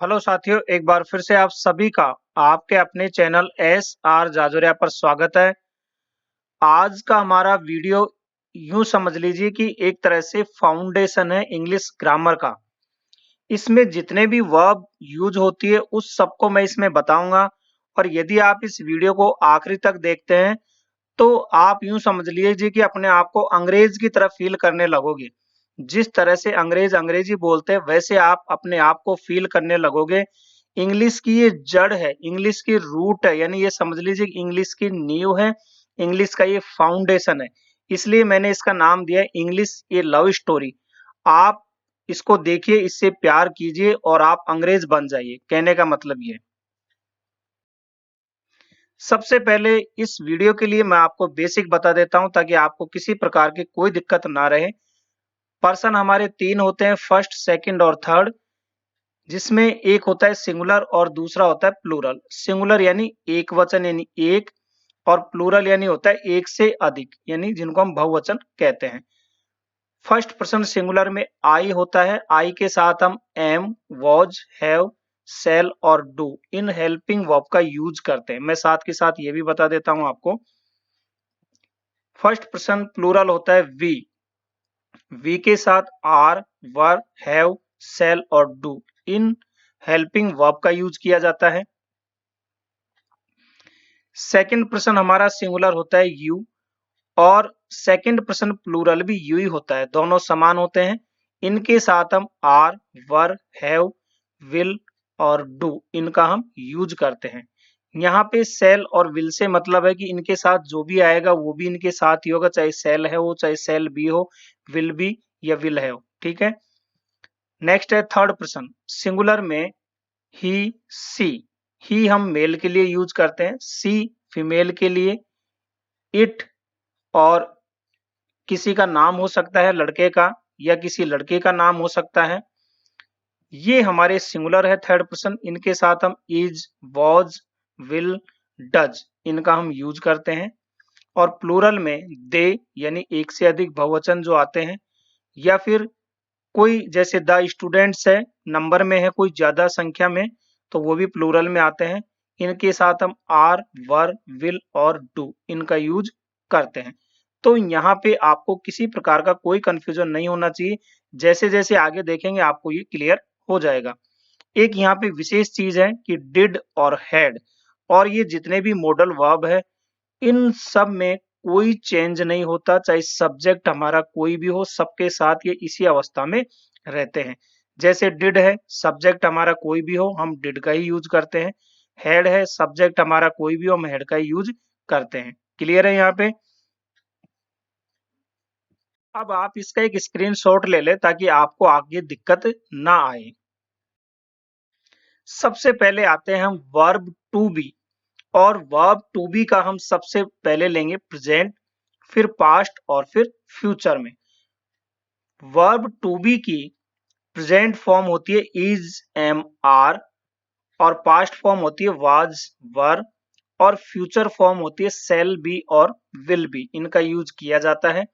Hello साथियों, एक बार फिर से आप सभी का आपके अपने चैनल एस आर जाजोरिया पर स्वागत है। आज का हमारा वीडियो यूं समझ लीजिए कि एक तरह से फाउंडेशन है इंग्लिश ग्रामर का। इसमें जितने भी वर्ब यूज होती है उस सबको मैं इसमें बताऊंगा। और यदि आप इस वीडियो को आखिरी तक देखते हैं तो आप यूं समझ लीजिए कि अपने आप को अंग्रेज की तरह फील करने लगोगे। जिस तरह से अंग्रेज अंग्रेजी बोलते हैं वैसे आप अपने आप को फील करने लगोगे। इंग्लिश की ये जड़ है, इंग्लिश की रूट है, यानी ये समझ लीजिए कि इंग्लिश की नींव है, इंग्लिश का ये फाउंडेशन है। इसलिए मैंने इसका नाम दिया है इंग्लिश ए लव स्टोरी। आप इसको देखिए, इससे प्यार कीजिए और आप अंग्रेज बन जाइए। कहने का मतलब ये। सबसे पहले इस वीडियो के लिए मैं आपको बेसिक बता देता हूं ताकि आपको किसी प्रकार की कोई दिक्कत ना रहे। पर्सन हमारे तीन होते हैं, फर्स्ट, सेकंड और थर्ड, जिसमें एक होता है सिंगुलर और दूसरा होता है प्लूरल। सिंगुलर यानी एक वचन यानी एक, और प्लूरल यानी होता है एक से अधिक, यानी जिनको हम बहुवचन कहते हैं। फर्स्ट पर्सन सिंगुलर में आई होता है, आई के साथ हम एम, वॉज, हैव, सेल और डू इन हेल्पिंग वर्ब का यूज करते हैं। मैं साथ के साथ ये भी बता देता हूं आपको। फर्स्ट पर्सन प्लूरल होता है वी के साथ आर, वर, हैव, सेल और डू इन हेल्पिंग वर्ब का यूज किया जाता है। सेकंड पर्सन हमारा सिंगुलर होता है यू, और सेकंड पर्सन प्लूरल भी यू ही होता है, दोनों समान होते हैं। इनके साथ हम आर, वर, हैव, विल और डू इनका हम यूज करते हैं। यहाँ पे सेल और विल से मतलब है कि इनके साथ जो भी आएगा वो भी इनके साथ ही होगा, चाहे सेल है हो चाहे सेल बी हो, विल बी या विल है हो। ठीक है। नेक्स्ट है थर्ड पर्सन सिंगुलर में ही, सी। ही हम मेल के लिए यूज करते हैं, सी फीमेल के लिए, इट और किसी का नाम हो सकता है लड़के का, या किसी लड़के का नाम हो सकता है। ये हमारे सिंगुलर है थर्ड पर्सन। इनके साथ हम इज, वॉज, विल, डज इनका हम यूज करते हैं। और प्लूरल में दे यानी एक से अधिक बहुवचन जो आते हैं, या फिर कोई जैसे द स्टूडेंट्स है, नंबर में है कोई ज्यादा संख्या में, तो वो भी प्लूरल में आते हैं। इनके साथ हम आर, वर, विल और डू इनका यूज करते हैं। तो यहाँ पे आपको किसी प्रकार का कोई कंफ्यूजन नहीं होना चाहिए। जैसे जैसे आगे देखेंगे आपको ये क्लियर हो जाएगा। एक यहाँ पे विशेष चीज है कि डिड और हैड और ये जितने भी मॉडल वर्ब है, इन सब में कोई चेंज नहीं होता, चाहे सब्जेक्ट हमारा कोई भी हो, सबके साथ ये इसी अवस्था में रहते हैं। जैसे डिड है, सब्जेक्ट हमारा कोई भी हो हम डिड का ही यूज करते हैं। हेड है, सब्जेक्ट हमारा कोई भी हो हम हेड का ही यूज करते हैं। क्लियर है यहाँ पे। अब आप इसका एक स्क्रीनशॉट ले लें ताकि आपको आगे दिक्कत ना आए। सबसे पहले आते हैं हम वर्ब टू बी, और वर्ब टू बी का हम सबसे पहले लेंगे प्रेजेंट, फिर पास्ट और फिर फ्यूचर में। वर्ब टू बी की प्रेजेंट फॉर्म होती है इज, एम, आर, और पास्ट फॉर्म होती है वाज, वर, और फ्यूचर फॉर्म होती है सेल बी और विल बी। इनका यूज किया जाता है।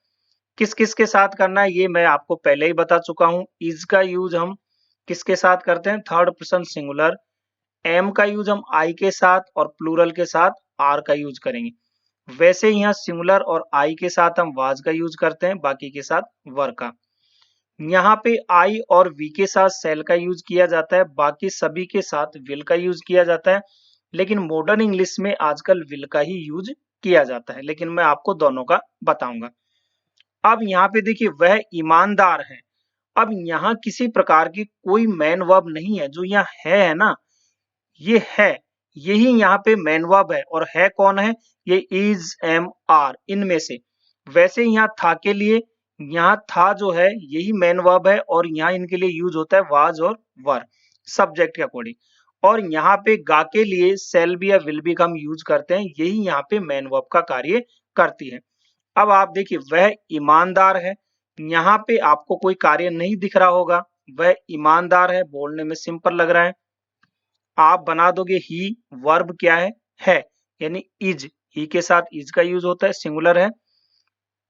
किस किस के साथ करना है ये मैं आपको पहले ही बता चुका हूं। इज का यूज हम किसके साथ करते हैं, थर्ड पर्सन सिंगुलर। एम का यूज हम आई के साथ और प्लूरल के साथ आर का यूज करेंगे। वैसे ही यहाँ सिंगुलर और आई के साथ हम वाज का यूज करते हैं, बाकी के साथ वर का। यहाँ पे आई और वी के साथ सेल का यूज किया जाता है, बाकी सभी के साथ विल का यूज किया जाता है। लेकिन मॉडर्न इंग्लिश में आजकल विल का ही यूज किया जाता है, लेकिन मैं आपको दोनों का बताऊंगा। अब यहाँ पे देखिए वह ईमानदार है। अब यहाँ किसी प्रकार की कोई मैन वर्ब नहीं है, जो यहाँ है ना, ये है, यही यहाँ पे मैन वर्ब है। और है कौन है, ये इज, एम, आर इनमें से। वैसे यहाँ था के लिए, यहाँ था जो है यही मैन वर्ब है, और यहाँ इनके लिए यूज होता है वाज और वर सब्जेक्ट के अकॉर्डिंग। और यहाँ पे गा के लिए सेल बी या विल बी का हम यूज करते हैं, यही यहाँ पे मैन वर्ब का कार्य करती है। अब आप देखिए वह ईमानदार है, यहाँ पे आपको कोई कार्य नहीं दिख रहा होगा। वह ईमानदार है, बोलने में सिंपल लग रहा है। आप बना दोगे ही, वर्ब क्या है, यानी इज, ही के साथ इज का यूज होता है, सिंगुलर है,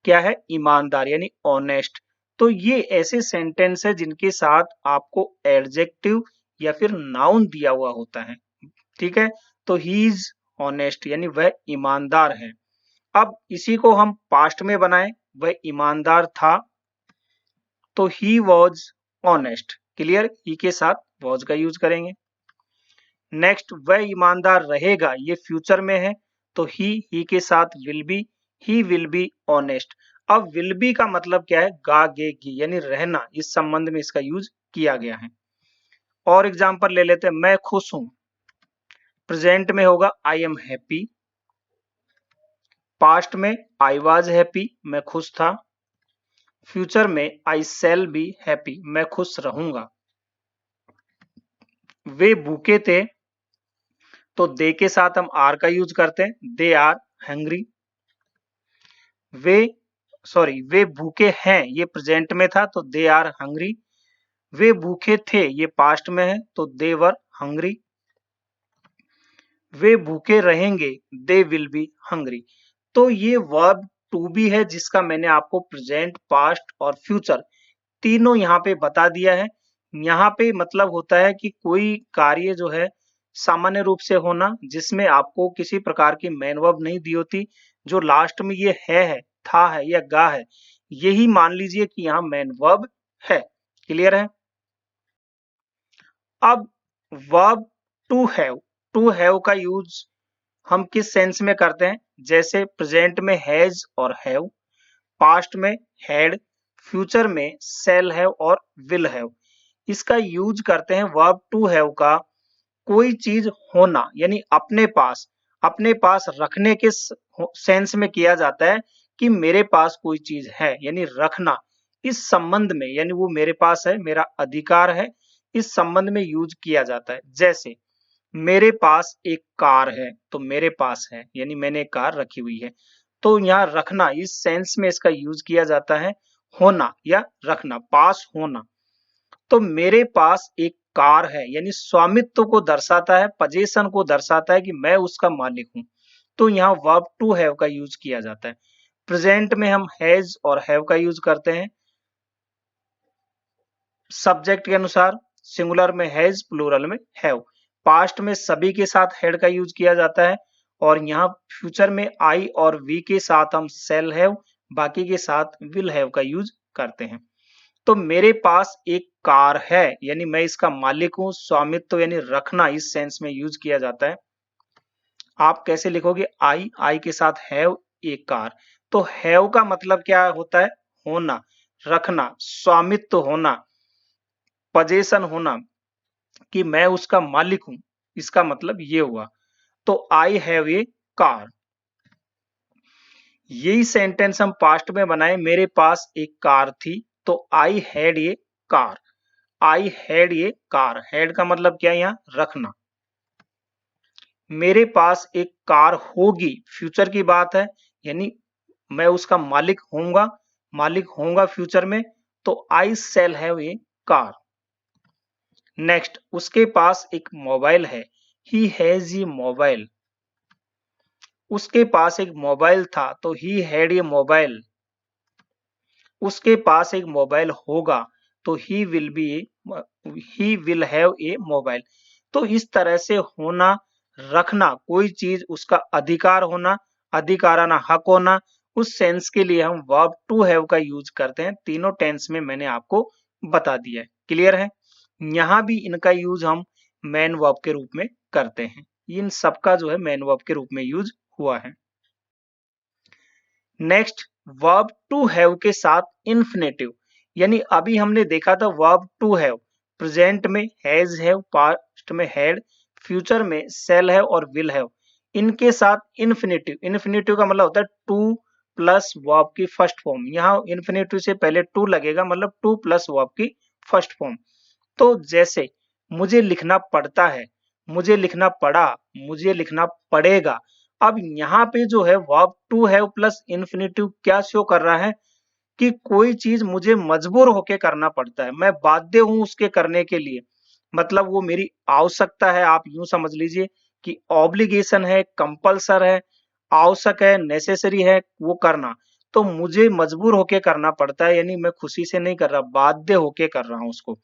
क्या है, ईमानदार यानी ऑनेस्ट। तो ये ऐसे सेंटेंस है जिनके साथ आपको एडजेक्टिव या फिर नाउन दिया हुआ होता है, ठीक है। तो ही इज ऑनेस्ट यानी वह ईमानदार है। अब इसी को हम पास्ट में बनाएं, वह ईमानदार था, तो ही वॉज ऑनेस्ट। क्लियर, ही के साथ वॉज का यूज करेंगे। नेक्स्ट, वह ईमानदार रहेगा, ये फ्यूचर में है, तो ही के साथ will be, he will be honest. अब विल बी का मतलब क्या है, गा गे गी यानी रहना, इस संबंध में इसका यूज किया गया है। और एग्जांपल ले लेते हैं, मैं खुश हूं, प्रेजेंट में होगा आई एम हैप्पी, पास्ट में आई वाज हैप्पी, मैं खुश था, फ्यूचर में आई शैल बी हैप्पी, मैं खुश रहूंगा। वे भूखे थे, तो दे के साथ हम आर का यूज करते हैं, दे आर हंग्री। वे भूखे हैं, ये प्रेजेंट में था, तो दे आर हंग्री। वे भूखे थे, ये पास्ट में है, तो दे वर हंग्री। वे भूखे रहेंगे, दे विल बी हंग्री। तो ये वर्ब टू बी है, जिसका मैंने आपको प्रेजेंट, पास्ट और फ्यूचर तीनों यहाँ पे बता दिया है। यहाँ पे मतलब होता है कि कोई कार्य जो है सामान्य रूप से होना, जिसमें आपको किसी प्रकार की मेन वर्ब नहीं दी होती, जो लास्ट में ये है, था है या गा है, यही मान लीजिए कि यहाँ मेन वर्ब है। क्लियर है। अब वर्ब टू हैव का यूज हम किस सेंस में करते हैं, जैसे प्रेजेंट में हैज और हैव, पास्ट में हैड, फ्यूचर में शैल हैव और विल हैव। इसका यूज करते हैं वर्ब टू हैव का कोई चीज होना यानी अपने पास रखने के सेंस में किया जाता है कि मेरे पास कोई चीज है, यानी रखना, इस संबंध में, यानी वो मेरे पास है, मेरा अधिकार है, इस संबंध में यूज किया जाता है। जैसे मेरे पास एक कार है, तो मेरे पास है यानी मैंने एक कार रखी हुई है, तो यहाँ रखना इस सेंस में इसका यूज किया जाता है, होना या रखना, पास होना। तो मेरे पास एक कार है यानी स्वामित्व को दर्शाता है, पजेशन को दर्शाता है कि मैं उसका मालिक हूं, तो यहाँ वर्ब टू हैव का यूज किया जाता है। प्रेजेंट में हम हैज और हैव का यूज करते हैं सब्जेक्ट के अनुसार, सिंगुलर में हैज, प्लूरल में हैव। पास्ट में सभी के साथ हैड का यूज किया जाता है, और यहाँ फ्यूचर में आई और वी के साथ हम शैल हैव, बाकी के साथ विल हैव का यूज करते हैं। तो मेरे पास एक कार है यानी मैं इसका मालिक हूं, स्वामित्व यानी रखना इस सेंस में यूज किया जाता है। आप कैसे लिखोगे, आई के साथ हैव एक कार, तो हैव का मतलब क्या होता है, होना, रखना, स्वामित्व होना, पजेशन होना, कि मैं उसका मालिक हूं, इसका मतलब ये हुआ। तो आई हैव ए कार। यही सेंटेंस हम पास्ट में बनाए, मेरे पास एक कार थी, तो I had a car. I had a car, had का मतलब क्या है, यहाँ रखना। मेरे पास एक कार होगी, फ्यूचर की बात है, यानी मैं उसका मालिक होऊंगा फ्यूचर में, तो I shall have a car. Next, उसके पास एक मोबाइल है, ही हैज ए मोबाइल। उसके पास एक मोबाइल था, तो ही हैड ए मोबाइल। उसके पास एक मोबाइल होगा, तो he will have a mobile. तो इस तरह से होना, रखना, कोई चीज उसका अधिकार होना, अधिकाराना हक होना, उस सेंस के लिए हम वर्ब टू हैव का यूज करते हैं। तीनों टेंस में मैंने आपको बता दिया है। क्लियर है। यहाँ भी इनका यूज हम मेन वर्ब के रूप में करते हैं, इन सबका जो है मेन वर्ब के रूप में यूज हुआ है। नेक्स्ट, वर्ब टू हैव के साथ इंफिनिटिव, यानी अभी हमने देखा था वर्ब टू हैव, प्रेजेंट में हैज हैव, पास्ट में हैड, फ्यूचर में शैल हैव और विल हैव, इनके साथ इंफिनिटिव। इंफिनिटिव का मतलब होता है टू प्लस वर्ब की फर्स्ट फॉर्म। यहाँ इंफिनिटिव से पहले टू लगेगा, मतलब टू प्लस वर्ब की फर्स्ट फॉर्म। तो जैसे मुझे लिखना पड़ता है, मुझे लिखना पड़ा, मुझे लिखना पड़ेगा। अब यहाँ पे जो है verb to have plus infinitive क्या शो कर रहा है कि कोई चीज मुझे मजबूर होके करना पड़ता है, मैं बाध्य हूं उसके करने के लिए, मतलब वो मेरी आवश्यकता है। आप यूं समझ लीजिए कि ऑब्लिगेशन है, कंपल्सर है, आवश्यक है, नेसेसरी है वो करना, तो मुझे मजबूर होके करना पड़ता है, यानी मैं खुशी से नहीं कर रहा, बाध्य होके कर रहा हूं उसको।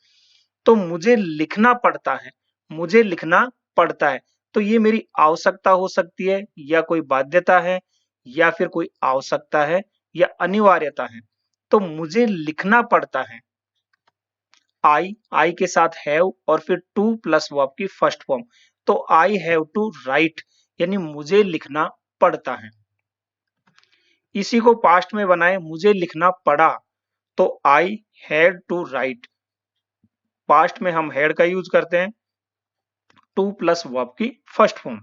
तो मुझे लिखना पड़ता है, मुझे लिखना पड़ता है। तो ये मेरी आवश्यकता हो सकती है या कोई बाध्यता है या फिर कोई आवश्यकता है या अनिवार्यता है। तो मुझे लिखना पड़ता है। आई के साथ हैव और फिर टू प्लस वर्ब की फर्स्ट फॉर्म। तो आई हैव टू राइट यानी मुझे लिखना पड़ता है। इसी को पास्ट में बनाए, मुझे लिखना पड़ा, तो I had to write. Past में हम हैड का यूज करते हैं, टू प्लस वर्ब की फर्स्ट फॉर्म।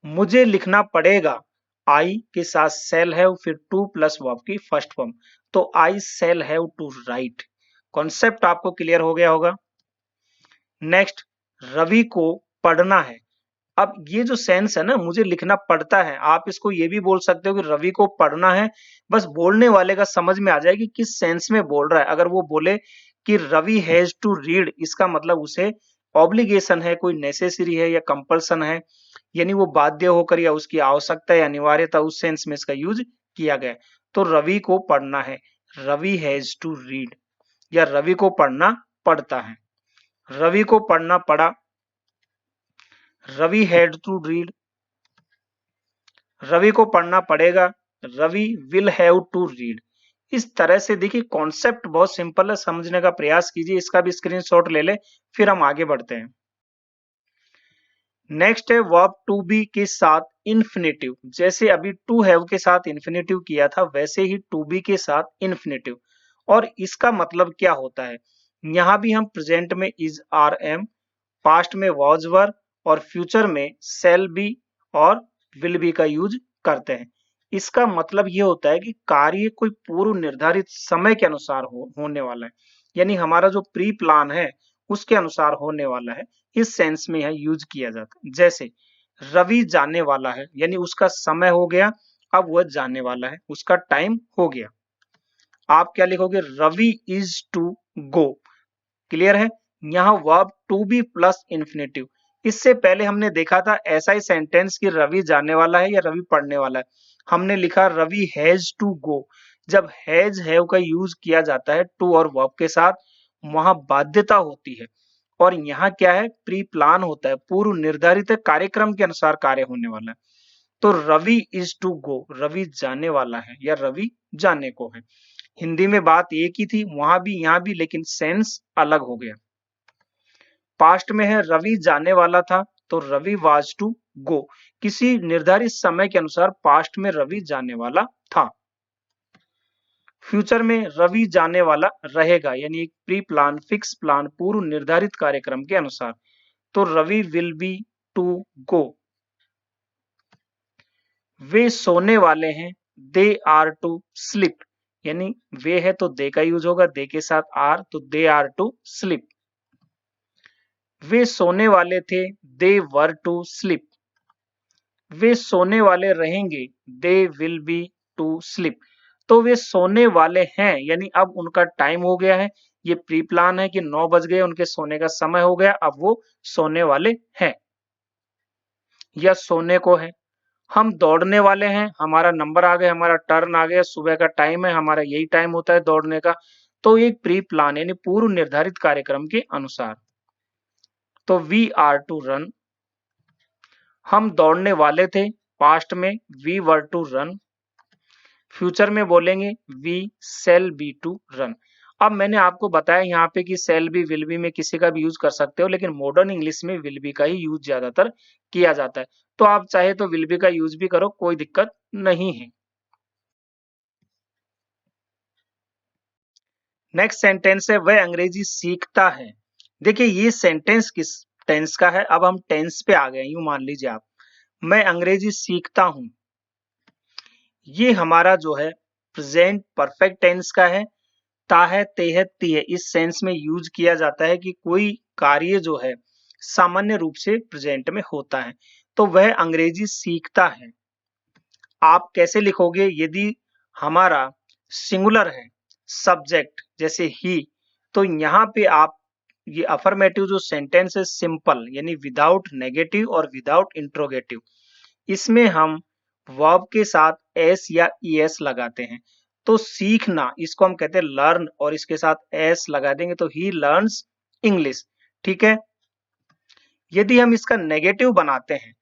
मुझे लिखना पड़ेगा, आई के साथ सेल हैव फिर टू प्लस वर्ब की फर्स्ट फॉर्म। तो I shall have to write. Concept आपको क्लियर हो गया होगा। नेक्स्ट, रवि को पढ़ना है। अब ये जो सेंस है ना, मुझे लिखना पड़ता है, आप इसको ये भी बोल सकते हो कि रवि को पढ़ना है। बस बोलने वाले का समझ में आ जाए कि किस सेंस में बोल रहा है। अगर वो बोले कि रवि हैज टू रीड, इसका मतलब उसे ऑब्लिगेशन है, कोई नेसेसरी है या कंपल्सन है, यानी वो बाध्य होकर या उसकी आवश्यकता या अनिवार्यता, उस सेंस में इसका यूज किया गया। तो रवि को पढ़ना है, रवि हैज टू रीड, या रवि को पढ़ना पड़ता है। रवि को पढ़ना पड़ा, Ravi had to read. Ravi को पढ़ना पड़ेगा, Ravi will have to read. इस तरह से देखिए, कॉन्सेप्ट बहुत सिंपल है, समझने का प्रयास कीजिए। इसका भी स्क्रीनशॉट ले ले, फिर हम आगे बढ़ते हैं। नेक्स्ट है वर्ब टू बी के साथ इन्फिनेटिव। जैसे अभी टू हैव के साथ इन्फिनेटिव किया था, वैसे ही टू बी के साथ इन्फिनेटिव। और इसका मतलब क्या होता है, यहां भी हम प्रेजेंट में इज आर एम, पास्ट में वॉज वर और फ्यूचर में शैल बी और विल बी का यूज करते हैं। इसका मतलब ये होता है कि कार्य कोई पूर्व निर्धारित समय के अनुसार होने वाला है, यानी हमारा जो प्री प्लान है उसके अनुसार होने वाला है। इस सेंस में यह यूज किया जाता है। जैसे रवि जाने वाला है, यानी उसका समय हो गया, अब वह जाने वाला है, उसका टाइम हो गया। आप क्या लिखोगे, Ravi is to go. Clear है। यहाँ verb to be plus infinitive. इससे पहले हमने देखा था ऐसा ही सेंटेंस कि रवि जाने वाला है या रवि पढ़ने वाला है, हमने लिखा रवि हैज टू गो। जब हैज हैव का यूज किया जाता है टू और वर्ब के साथ, वहां बाध्यता होती है। और यहाँ क्या है, प्री प्लान होता है, पूर्व निर्धारित कार्यक्रम के अनुसार कार्य होने वाला है। तो Ravi is to go, Ravi जाने वाला है या रवि जाने को है। हिंदी में बात एक ही थी, वहां भी यहाँ भी, लेकिन सेंस अलग हो गया। पास्ट में है रवि जाने वाला था, तो रवि वाज टू गो। किसी निर्धारित समय के अनुसार पास्ट में रवि जाने वाला था। फ्यूचर में रवि जाने वाला रहेगा, यानी एक प्री प्लान, फिक्स प्लान, पूर्व निर्धारित कार्यक्रम के अनुसार। तो Ravi will be to go. वे सोने वाले हैं, दे आर टू स्लीप, यानी वे है तो दे का यूज होगा, दे के साथ आर, तो दे आर टू स्लीप। वे सोने वाले थे, दे वर टू स्लीप। वे सोने वाले रहेंगे, they will be to sleep. तो वे सोने वाले हैं, यानी अब उनका टाइम हो गया है। ये प्री प्लान है कि 9 बज गए, उनके सोने का समय हो गया, अब वो सोने वाले हैं या सोने को है। हम दौड़ने वाले हैं, हमारा नंबर आ गया, हमारा टर्न आ गया, सुबह का टाइम है, हमारा यही टाइम होता है दौड़ने का। तो एक प्री प्लान यानी पूर्व निर्धारित कार्यक्रम के अनुसार। तो वी आर टू रन, हम दौड़ने वाले थे, पास्ट में we were to run. Future में बोलेंगे we shall be to run. अब मैंने आपको बताया यहाँ पे कि सेल बी विल बी में किसी का भी यूज कर सकते हो, लेकिन मॉडर्न इंग्लिश में विल बी का ही यूज ज्यादातर किया जाता है। तो आप चाहे तो विल बी का यूज भी करो, कोई दिक्कत नहीं है। नेक्स्ट सेंटेंस है वह अंग्रेजी सीखता है। देखिए ये सेंटेंस किस टेंस का है, अब हम टेंस पे आ गए। यूं मान लीजिए आप, मैं अंग्रेजी सीखता हूं, ये हमारा जो है प्रेजेंट परफेक्ट टेंस का है। ता है, ते है, ती है, इस सेंस में यूज किया जाता है कि कोई कार्य जो है सामान्य रूप से प्रेजेंट में होता है। तो वह अंग्रेजी सीखता है। आप कैसे लिखोगे, यदि हमारा सिंगुलर है सब्जेक्ट जैसे ही, तो यहाँ पे आप ये अफर्मेटिव जो सेंटेंस है सिंपल, यानी विदाउट नेगेटिव और विदाउट इंट्रोगेटिव, इसमें हम वर्ब के साथ एस या ईएस लगाते हैं। तो सीखना इसको हम कहते हैं लर्न, और इसके साथ एस लगा देंगे तो ही लर्न्स इंग्लिश। ठीक है। यदि हम इसका नेगेटिव बनाते हैं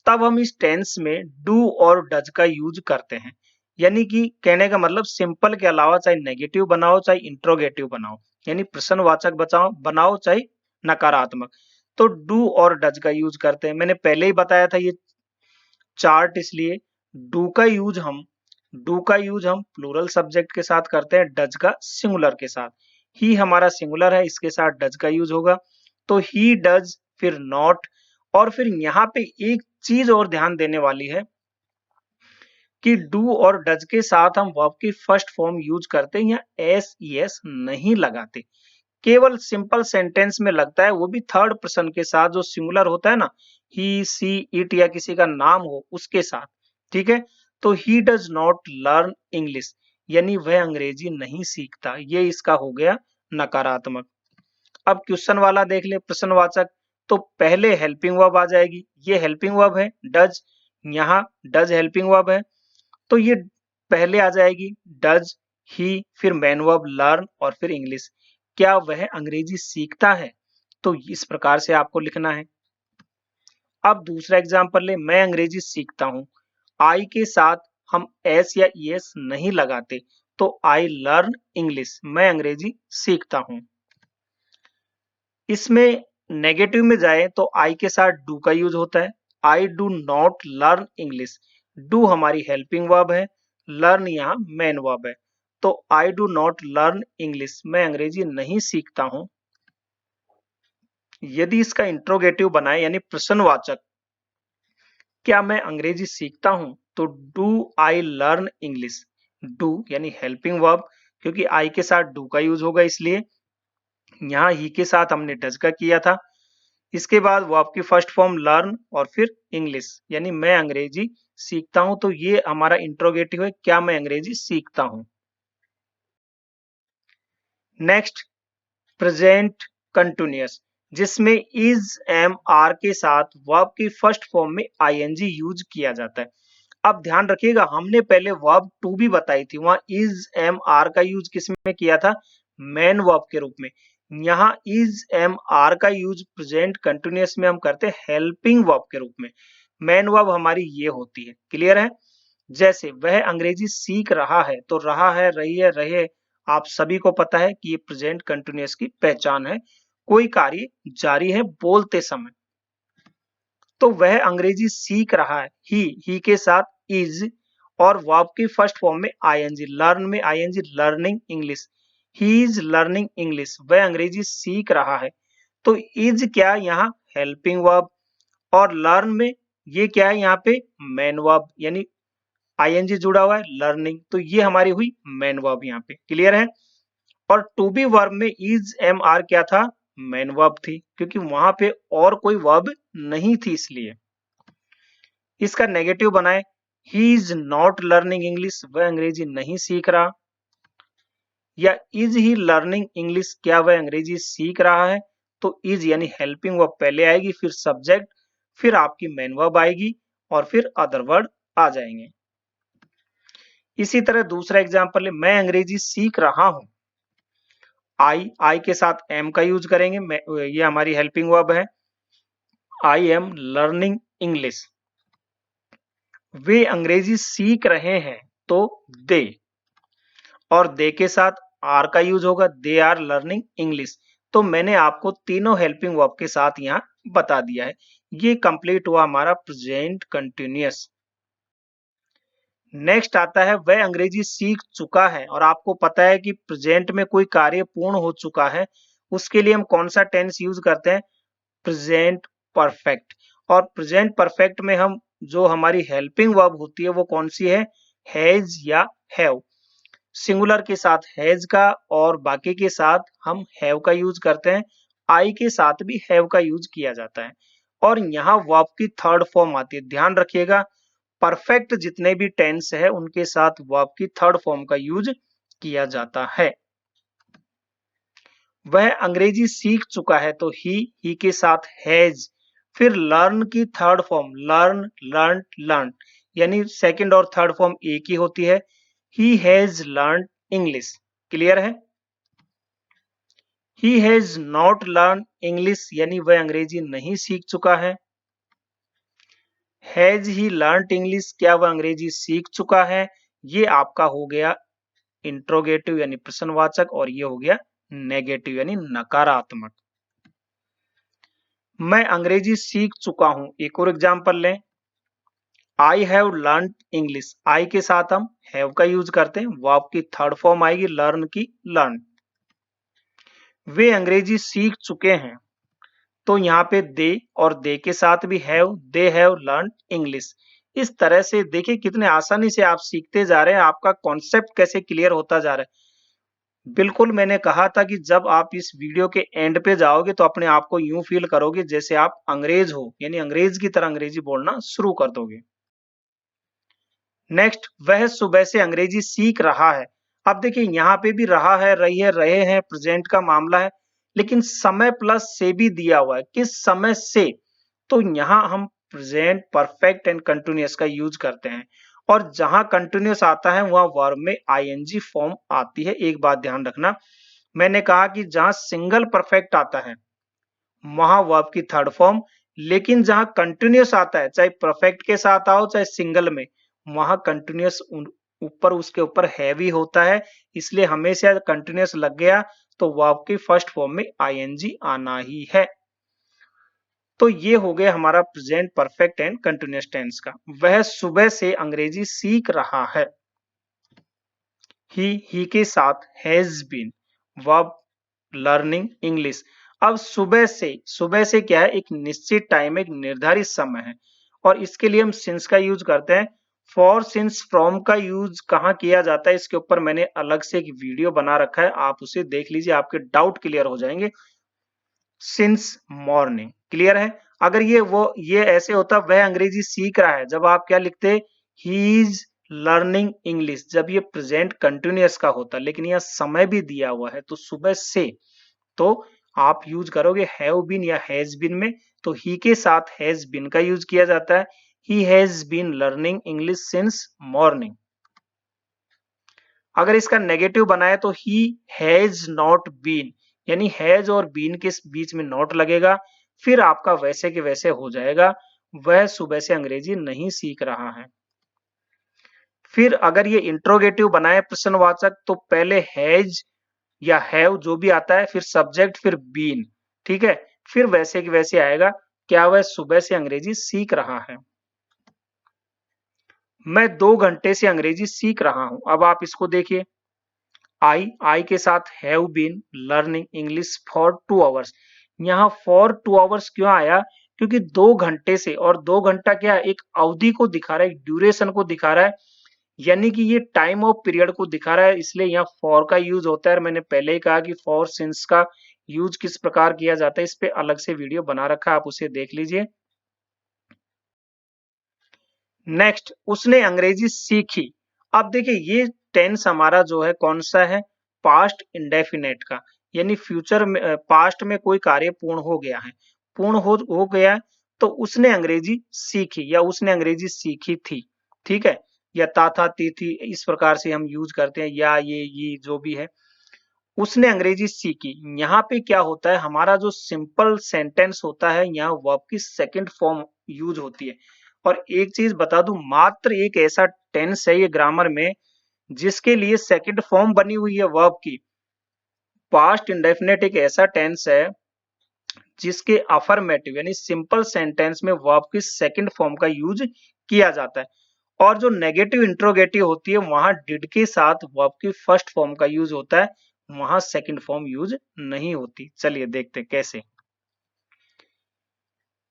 तब हम इस टेंस में डू और डज का यूज करते हैं। यानी कि कहने का मतलब सिंपल के अलावा चाहे नेगेटिव बनाओ चाहे इंट्रोगेटिव बनाओ, यानी प्रश्नवाचक बचाओ बनाओ चाहे नकारात्मक, तो डू और डज का यूज करते हैं। मैंने पहले ही बताया था ये चार्ट, इसलिए डू का यूज हम प्लूरल सब्जेक्ट के साथ करते हैं, डज का सिंगुलर के साथ। ही हमारा सिंगुलर है, इसके साथ डज का यूज होगा, तो ही डज, फिर नॉट। और फिर यहाँ पे एक चीज और ध्यान देने वाली है कि डू और डज के साथ हम वर्ब की फर्स्ट फॉर्म यूज करते हैं या एस ई एस नहीं लगाते, केवल सिंपल सेंटेंस में लगता है, वो भी थर्ड पर्सन के साथ, जो सिंगुलर होता है ना, ही सी इट या किसी का नाम हो उसके साथ। ठीक है। तो he does not learn English, यानी वह अंग्रेजी नहीं सीखता, ये इसका हो गया नकारात्मक। अब क्वेश्चन वाला देख ले, प्रश्नवाचक, तो पहले हेल्पिंग वर्ब आ जाएगी, ये हेल्पिंग वर्ब है डज, यहाँ डज हेल्पिंग वर्ब है, तो ये पहले आ जाएगी डज ही, फिर मेन वर्ब लर्न और फिर इंग्लिश। क्या वह अंग्रेजी सीखता है? तो इस प्रकार से आपको लिखना है। अब दूसरा एग्जांपल ले, मैं अंग्रेजी सीखता हूं, आई के साथ हम एस या ईएस नहीं लगाते, तो आई लर्न इंग्लिश, मैं अंग्रेजी सीखता हूं। इसमें नेगेटिव में जाए तो आई के साथ डू का यूज होता है, I do not learn English, do हमारी हेल्पिंग वर्ब है, लर्न यहाँ मेन वर्ब है, तो I do not learn English, मैं अंग्रेजी नहीं सीखता हूं। यदि इसका इंट्रोगेटिव बनाए यानी प्रश्नवाचक, क्या मैं अंग्रेजी सीखता हूं, तो do I learn English, do यानी हेल्पिंग वर्ब, क्योंकि आई के साथ डू का यूज होगा इसलिए, यहाँ ही के साथ हमने डज का किया था। इसके बाद वर्ब की फर्स्ट फॉर्म लर्न और फिर इंग्लिश, यानी मैं अंग्रेजी सीखता हूं, तो ये हमारा इंट्रोगेटिव है, क्या मैं अंग्रेजी सीखता हूं। नेक्स्ट, प्रेजेंट कंटिन्यूअस, जिसमें इज एम आर के साथ वर्ब की फर्स्ट फॉर्म में आईएनजी यूज किया जाता है। अब ध्यान रखिएगा, हमने पहले वर्ब टू भी बताई थी, वहां इज एम आर का यूज किसमें किया था, मेन वर्ब के रूप में। यहाँ इज एम आर का यूज प्रेजेंट कंटिन्यूअस में हम करते हैं हेल्पिंग वर्ब के रूप में, मेन वर्ब हमारी ये होती है। क्लियर है? जैसे वह अंग्रेजी सीख रहा है, तो रहा है, रही है, रहे, आप सभी को पता है कि ये प्रेजेंट कंटिन्यूअस की पहचान है, कोई कार्य जारी है बोलते समय। तो वह अंग्रेजी सीख रहा है, ही के साथ इज, और वर्ब की फर्स्ट फॉर्म में आईएनजी, लर्न में I N G, learning English, he is learning English, वह अंग्रेजी सीख रहा है। तो इज क्या यहाँ हेल्पिंग वर्ब, और लर्न में ये क्या है यहाँ पे मेन वर्ब, यानी आईएनजी जुड़ा हुआ है लर्निंग, तो ये हमारी हुई मेन वर्ब यहाँ पे। क्लियर है? और टू बी वर्ब में इज एम आर क्या था, मेन वर्ब थी, क्योंकि वहां पे और कोई वर्ब नहीं थी इसलिए। इसका नेगेटिव बनाए, he is not learning English, वह अंग्रेजी नहीं सीख रहा, या इज ही लर्निंग इंग्लिश, क्या वह अंग्रेजी सीख रहा है, तो इज यानी हेल्पिंग वर्ब पहले आएगी, फिर सब्जेक्ट, फिर आपकी मेन वर्ब आएगी और फिर अदर वर्ड आ जाएंगे। इसी तरह दूसरा एग्जांपल है, मैं अंग्रेजी सीख रहा हूं, आई के साथ एम का यूज करेंगे, ये हमारी हेल्पिंग वर्ब है, आई एम लर्निंग इंग्लिश, वे अंग्रेजी सीख रहे हैं, तो दे, और दे के साथ आर का यूज होगा, दे आर लर्निंग इंग्लिश। तो मैंने आपको तीनों हेल्पिंग वर्ब के साथ यहाँ बता दिया है। ये कंप्लीट हुआ हमारा प्रेजेंट कंटिन्यूअस। नेक्स्ट आता है वह अंग्रेजी सीख चुका है, और आपको पता है कि प्रेजेंट में कोई कार्य पूर्ण हो चुका है, उसके लिए हम कौन सा टेंस यूज करते हैं, प्रेजेंट परफेक्ट। और प्रेजेंट परफेक्ट में हम जो हमारी हेल्पिंग वर्ब होती है वो कौन सी है, हैज या हैव, सिंगुलर के साथ हैज का और बाकी के साथ हम हैव का यूज करते हैं, आई के साथ भी हैव का यूज किया जाता है। और यहाँ वर्ब की थर्ड फॉर्म आती है, ध्यान रखिएगा, परफेक्ट जितने भी टेंस है उनके साथ वर्ब की थर्ड फॉर्म का यूज किया जाता है। वह अंग्रेजी सीख चुका है, तो ही के साथ हैज, फिर लर्न की third form learn, learn, learn, यानी सेकंड और थर्ड फॉर्म एक ही होती है, he has learn English. Clear है? He has not learn English यानी वह अंग्रेजी नहीं सीख चुका है। हैज ही लर्न इंग्लिश, क्या वह अंग्रेजी सीख चुका है? ये आपका हो गया इंट्रोगेटिव यानी प्रश्नवाचक, और ये हो गया नेगेटिव यानी नकारात्मक। मैं अंग्रेजी सीख चुका हूं। एक और एग्जांपल लें, आई हैव लर्न इंग्लिश। आई के साथ हम हैव का यूज करते हैं, वो आपकी थर्ड फॉर्म आएगी लर्न की, लर्न। वे अंग्रेजी सीख चुके हैं, तो यहाँ पे दे और दे के साथ भी have, they have learn English. इस तरह से देखिए कितने आसानी से आप सीखते जा रहे हैं, आपका कॉन्सेप्ट कैसे क्लियर होता जा रहा है। बिल्कुल मैंने कहा था कि जब आप इस वीडियो के एंड पे जाओगे तो अपने आप को यूं फील करोगे जैसे आप अंग्रेज हो, यानी अंग्रेज की तरह अंग्रेजी बोलना शुरू कर दोगे। नेक्स्ट, वह सुबह से अंग्रेजी सीख रहा है। अब देखिए यहाँ पे भी रहा है, रही है, रहे हैं, प्रेजेंट का मामला है, लेकिन समय प्लस से भी दिया हुआ है। किस समय से? तो यहाँ हम प्रेजेंट परफेक्ट एंड कंटिन्यूअस का यूज करते हैं, और जहां कंटिन्यूअस आता है वहां वर्ब में आईएनजी फॉर्म आती है। एक बात ध्यान रखना, मैंने कहा कि जहां सिंगल परफेक्ट आता है वहां वर्ब की थर्ड फॉर्म, लेकिन जहां कंटिन्यूअस आता है, चाहे परफेक्ट के साथ आओ चाहे सिंगल में, वहां कंटिन्यूअस ऊपर उसके ऊपर हैवी होता है, इसलिए हमेशा कंटिन्यूअस लग गया तो वर्ब की फर्स्ट फॉर्म में आईएनजी आना ही है। तो ये हो गया हमारा present perfect and continuous tense का। वह सुबह से अंग्रेजी सीख रहा है। ही के साथ has been, verb learning English. अब सुबह से क्या है, एक निश्चित टाइम, एक निर्धारित समय है, और इसके लिए हम सिंस का यूज करते हैं। फॉर, सिंस, फ्रॉम का यूज कहाँ किया जाता है, इसके ऊपर मैंने अलग से एक वीडियो बना रखा है, आप उसे देख लीजिए, आपके डाउट क्लियर हो जाएंगे। सिंस मॉर्निंग, क्लियर है? अगर ये ऐसे होता वह अंग्रेजी सीख रहा है, जब आप क्या लिखते, ही इज लर्निंग इंग्लिश, जब ये प्रेजेंट कंटिन्यूअस का होता, लेकिन यह समय भी दिया हुआ है तो सुबह से, तो आप यूज करोगे हैव बीन या हैज बीन में, तो ही के साथ हैज बीन का यूज किया जाता है। He has been learning English since morning. अगर इसका नेगेटिव बनाए तो ही हैज नॉट बीन, यानी हैज और बीन के बीच में नॉट लगेगा, फिर आपका वैसे के वैसे हो जाएगा, वह सुबह से अंग्रेजी नहीं सीख रहा है। फिर अगर ये इंट्रोगेटिव बनाए प्रश्नवाचक, तो पहले हैज या हैव जो भी आता है, फिर सब्जेक्ट, फिर बीन, ठीक है, फिर वैसे के वैसे आएगा, क्या वह सुबह से अंग्रेजी सीख रहा है। मैं 2 घंटे से अंग्रेजी सीख रहा हूं। अब आप इसको देखिए, आई के साथ have been learning English for 2 hours. यहाँ फॉर 2 आवर्स क्यों आया? क्योंकि 2 घंटे से, और 2 घंटा क्या है, एक अवधि को दिखा रहा है, एक ड्यूरेशन को दिखा रहा है, यानी कि ये टाइम ऑफ पीरियड को दिखा रहा है, इसलिए यहाँ फॉर का यूज होता है। मैंने पहले ही कहा कि फॉर सिंस का यूज किस प्रकार किया जाता है, इस पे अलग से वीडियो बना रखा है, आप उसे देख लीजिए। नेक्स्ट, उसने अंग्रेजी सीखी। अब देखिए ये टेंस हमारा जो है कौन सा है, पास्ट इंडेफिनेट का, यानी फ्यूचर में, पास्ट में कोई कार्य पूर्ण हो गया है, पूर्ण हो गया है, तो उसने अंग्रेजी सीखी या उसने अंग्रेजी सीखी थी, ठीक है, या था, थी, इस प्रकार से हम यूज करते हैं, या ये जो भी है, उसने अंग्रेजी सीखी। यहाँ पे क्या होता है, हमारा जो सिंपल सेंटेंस होता है, यहाँ वर्ब की सेकंड फॉर्म यूज होती है। और एक चीज बता दूं, मात्र एक ऐसा टेंस है ये ग्रामर में जिसके लिए सेकंड फॉर्म बनी हुई है वर्ब की। पास्ट इंडेफिनेट एक ऐसा टेंस है जिसके अफर्मेटिव यानी सिंपल सेंटेंस में वर्ब की सेकंड फॉर्म का यूज किया जाता है, और जो नेगेटिव इंट्रोगेटिव होती है वहां डिड के साथ वर्ब की फर्स्ट फॉर्म का यूज होता है, वहां सेकंड फॉर्म यूज नहीं होती। चलिए देखते कैसे।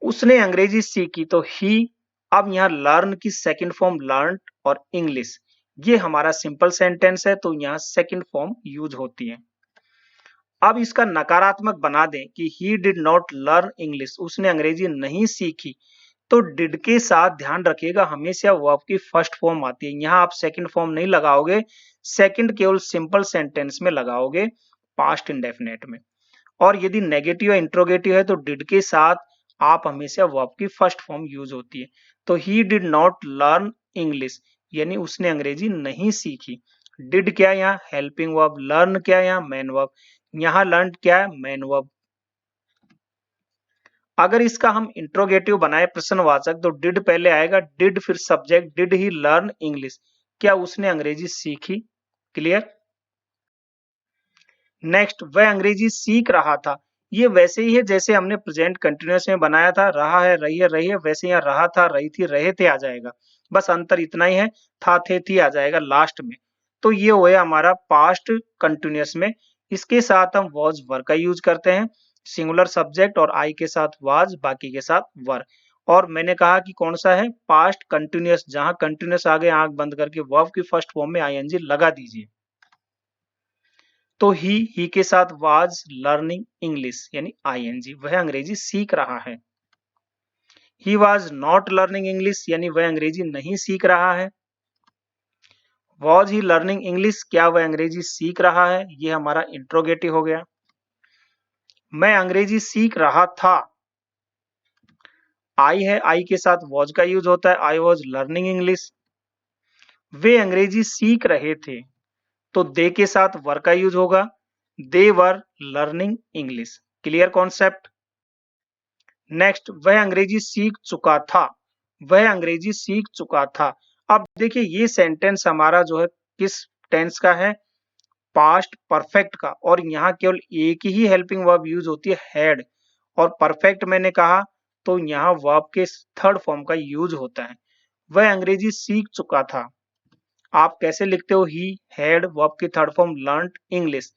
उसने अंग्रेजी सीखी, तो ही, अब यहाँ लर्न की सेकंड फॉर्म लर्न, और इंग्लिश, ये हमारा सिंपल सेंटेंस है, तो यहाँ सेकंड फॉर्म यूज होती है। अब इसका नकारात्मक बना दें कि he did not learn English, उसने अंग्रेजी नहीं सीखी, तो डिड के साथ ध्यान रखिएगा हमेशा वर्ब की फर्स्ट फॉर्म आती है, यहाँ आप सेकंड फॉर्म नहीं लगाओगे, सेकंड केवल सिंपल सेंटेंस में लगाओगे, पास्ट इंडेफिनेट में। और यदि नेगेटिव या इंट्रोगेटिव है तो डिड के साथ आप हमेशा वर्ब की फर्स्ट फॉर्म यूज होती है। तो he did not learn English, यानी उसने अंग्रेजी नहीं सीखी। डिड क्या यहाँ हेल्पिंग वर्ब, लर्न क्या यहाँ मेन वर्ब, यहाँ लर्न क्या है मेन वर्ब। अगर इसका हम इंट्रोगेटिव बनाए प्रश्नवाचक तो डिड पहले आएगा, डिड फिर subject, did he learn English, क्या उसने अंग्रेजी सीखी। क्लियर। नेक्स्ट, वह अंग्रेजी सीख रहा था। ये वैसे ही है जैसे हमने प्रेजेंट कंटिन्यूअस में बनाया था, रहा है रही है, वैसे यहाँ रहा था रही थी रहे थे आ जाएगा, बस अंतर इतना ही है, था थे थी आ जाएगा लास्ट में। तो ये हुआ हमारा पास्ट कंटिन्यूअस में। इसके साथ हम वॉज वर का यूज करते हैं, सिंगुलर सब्जेक्ट और आई के साथ वाज, बाकी के साथ वर। और मैंने कहा कि कौन सा है पास्ट कंटिन्यूअस, जहां कंटिन्यूअस आगे आंख बंद करके वर्ब की फर्स्ट फॉर्म में आईएनजी लगा दीजिए। तो ही के साथ वाज लर्निंग इंग्लिश यानी आईएनजी, वह अंग्रेजी सीख रहा है। He was not learning English यानी वह अंग्रेजी नहीं सीख रहा है। वॉज ही लर्निंग इंग्लिश, क्या वह अंग्रेजी सीख रहा है, ये हमारा इंट्रोगेटिव हो गया। मैं अंग्रेजी सीख रहा था, आई है, आई के साथ वॉज का यूज होता है, आई वॉज लर्निंग इंग्लिश। वे अंग्रेजी सीख रहे थे, तो दे के साथ वर का यूज होगा, they were learning English. Clear concept. Next, वह अंग्रेजी सीख चुका था, वह अंग्रेजी सीख चुका था। अब देखिए ये सेंटेंस हमारा जो है किस टेंस का है, पास्ट परफेक्ट का, और यहाँ केवल एक ही हेल्पिंग वर्ब यूज होती है हैड, और परफेक्ट मैंने कहा तो यहाँ वर्ब के थर्ड फॉर्म का यूज होता है। वह अंग्रेजी सीख चुका था, आप कैसे लिखते हो, ही हैड, वर्ब की थर्ड फॉर्म लर्नड इंग्लिश।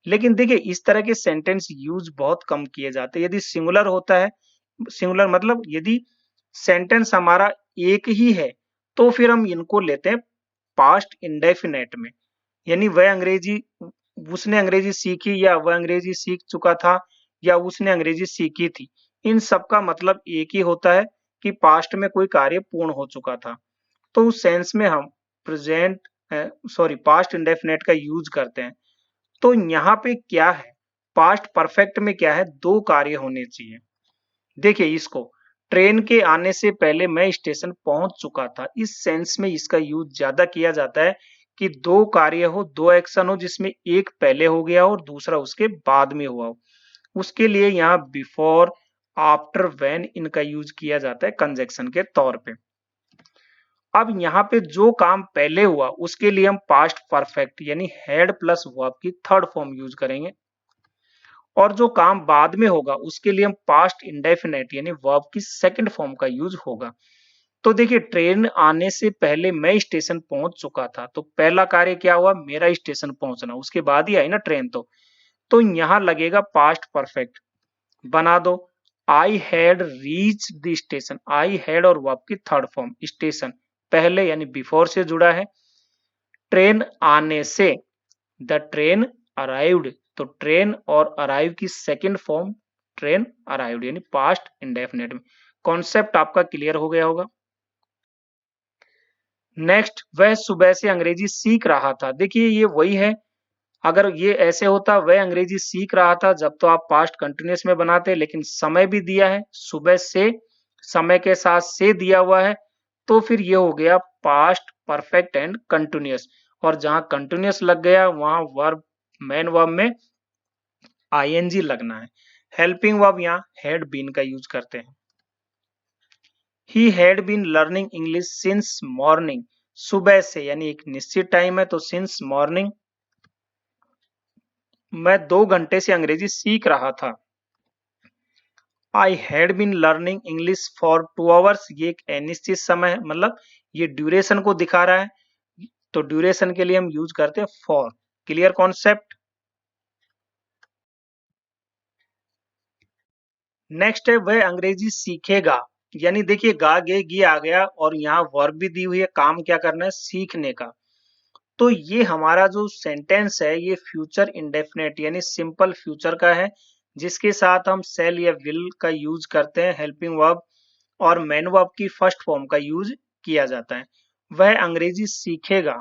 लेकिन देखिए इस तरह के सेंटेंस यूज बहुत कम किए जाते हैं। यदि सिंगुलर होता है, सिंगुलर मतलब यदि सेंटेंस हमारा एक ही है, तो फिर हम इनको लेते हैं पास्ट इंडेफिनेट में, यानी वह अंग्रेजी, उसने अंग्रेजी सीखी, या वह अंग्रेजी सीख चुका था, या उसने अंग्रेजी सीखी थी। इन सब का मतलब एक ही होता है कि पास्ट में कोई कार्य पूर्ण हो चुका था। तो उस सेंस में हम प्रेजेंट पास्ट इंडेफिनेट का यूज करते हैं। तो यहाँ पे क्या है, पास्ट परफेक्ट में क्या है, दो कार्य होने चाहिए। देखिए इसको, ट्रेन के आने से पहले मैं स्टेशन पहुंच चुका था, इस सेंस में इसका यूज ज्यादा किया जाता है कि दो कार्य हो, दो एक्शन हो, जिसमें एक पहले हो गया हो और दूसरा उसके बाद में हुआ हो। उसके लिए यहाँ बिफोर, आफ्टर, व्हेन इनका यूज किया जाता है कंजक्शन के तौर पे। अब यहाँ पे जो काम पहले हुआ उसके लिए हम पास्ट परफेक्ट यानी हैड प्लस वर्ब की थर्ड फॉर्म यूज करेंगे, और जो काम बाद में होगा उसके लिए हम पास्ट इंडेफिनेट यानी वर्ब की सेकंड फॉर्म का यूज होगा। तो देखिए ट्रेन आने से पहले मैं स्टेशन पहुंच चुका था, तो पहला कार्य क्या हुआ, मेरा स्टेशन पहुंचना, उसके बाद ही आई ना ट्रेन। तो यहां लगेगा पास्ट परफेक्ट, बना दो, I had reach the station, I had और वर्ब की थर्ड फॉर्म, स्टेशन पहले यानी बिफोर से जुड़ा है। ट्रेन आने से, द ट्रेन अराइव्ड, तो ट्रेन और अराइव की सेकंड फॉर्म ट्रेन अराइव्ड यानी पास्ट इंडेफिनेट में। कॉन्सेप्ट आपका क्लियर हो गया होगा। नेक्स्ट, वह सुबह से अंग्रेजी सीख रहा था, देखिए ये वही है। अगर ये ऐसे होता वह अंग्रेजी सीख रहा था, जब तो आप पास्ट कंटिन्यूअस में बनाते, लेकिन समय भी दिया है सुबह से, समय के साथ से दिया हुआ है, तो फिर ये हो गया पास्ट परफेक्ट एंड कंटिन्यूअस, और जहां कंटिन्यूअस लग गया वहां वर्ब, मेन वर्ब में आईएनजी लगना है। हेल्पिंग वर्ब यहाँ हैड बीन का यूज करते हैं। He had been learning English since morning, सुबह से यानी एक निश्चित टाइम है, तो सिंस मॉर्निंग, मैं 2 घंटे से अंग्रेजी सीख रहा था। I had been learning English for 2 hours, ये एक अनिश्चित समय है, मतलब ये ड्यूरेशन को दिखा रहा है, तो ड्यूरेशन के लिए हम यूज करते हैं फॉर। Clear concept. नेक्स्ट है वह अंग्रेजी सीखेगा, यानी देखिए गा गे गी आ गया, और यहाँ वर्ब भी दी हुई है, काम क्या करना है सीखने का। तो ये हमारा जो सेंटेंस है ये फ्यूचर इंडेफिनेट यानी सिंपल फ्यूचर का है, जिसके साथ हम सेल या विल का यूज करते हैं हेल्पिंग वर्ब, और मेन वर्ब की फर्स्ट फॉर्म का यूज किया जाता है। वह अंग्रेजी सीखेगा,